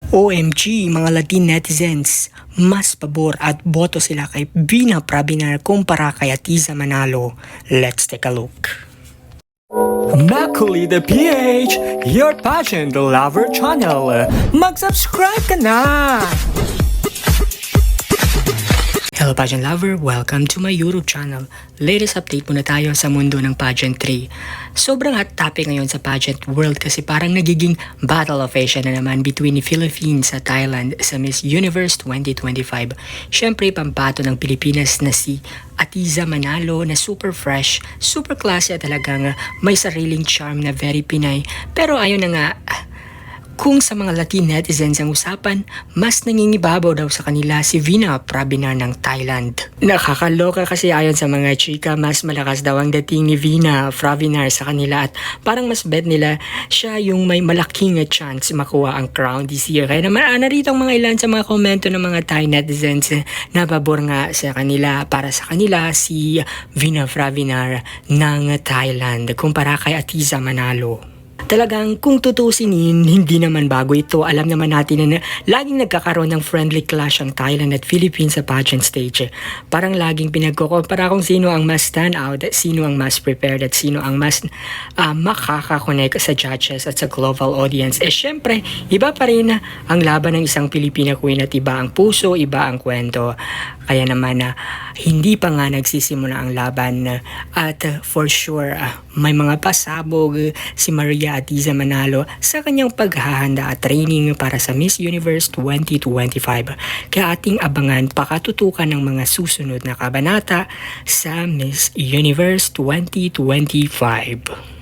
OMG, mga Latin netizens, mas pabor at boto sila kay Vina Prabinar kumpara kay Atiza Manalo. Let's take a look. Macaulay the PH, your pageant lover channel. Mag-subscribe ka na! Hello pageant lover, welcome to my YouTube channel. Latest update muna tayo sa mundo ng pageantry. Sobrang hot topic ngayon sa pageant world kasi parang nagiging battle of Asia na naman between the Philippines at Thailand sa Miss Universe 2025. Syempre pampato ng Pilipinas na si Atiza Manalo na super fresh, super classy at talagang may sariling charm na very Pinay. Pero ayun na nga, kung sa mga Latin netizens ang usapan, mas nangingibabaw daw sa kanila si Vina Prabinar ng Thailand. Nakakaloka kasi ayon sa mga chika, mas malakas daw ang dating ni Vina Prabinar sa kanila at parang mas bet nila siya yung may malaking chance makuha ang crown this year. Kaya naman narito ang mga ilan sa mga komento ng mga Thai netizens na pabor nga sa kanila, para sa kanila si Vina Prabinar ng Thailand kumpara kay Atiza Manalo. Talagang kung tutusin, hindi naman bago ito. Alam naman natin na laging nagkakaroon ng friendly clash ang Thailand at Philippines sa pageant stage. Parang laging pinagkukumpara kung sino ang mas stand out, sino ang mas prepared at sino ang mas makakakonect sa judges at sa global audience. Syempre, iba pa rin ang laban ng isang Pilipina queen at iba ang puso, iba ang kwento. Kaya naman hindi pa nga nagsisimula ang laban at for sure may mga pasabog si Maria Atiza Manalo sa kanyang paghahanda at training para sa Miss Universe 2025. Kaya ating abangan pakatutukan ng mga susunod na kabanata sa Miss Universe 2025.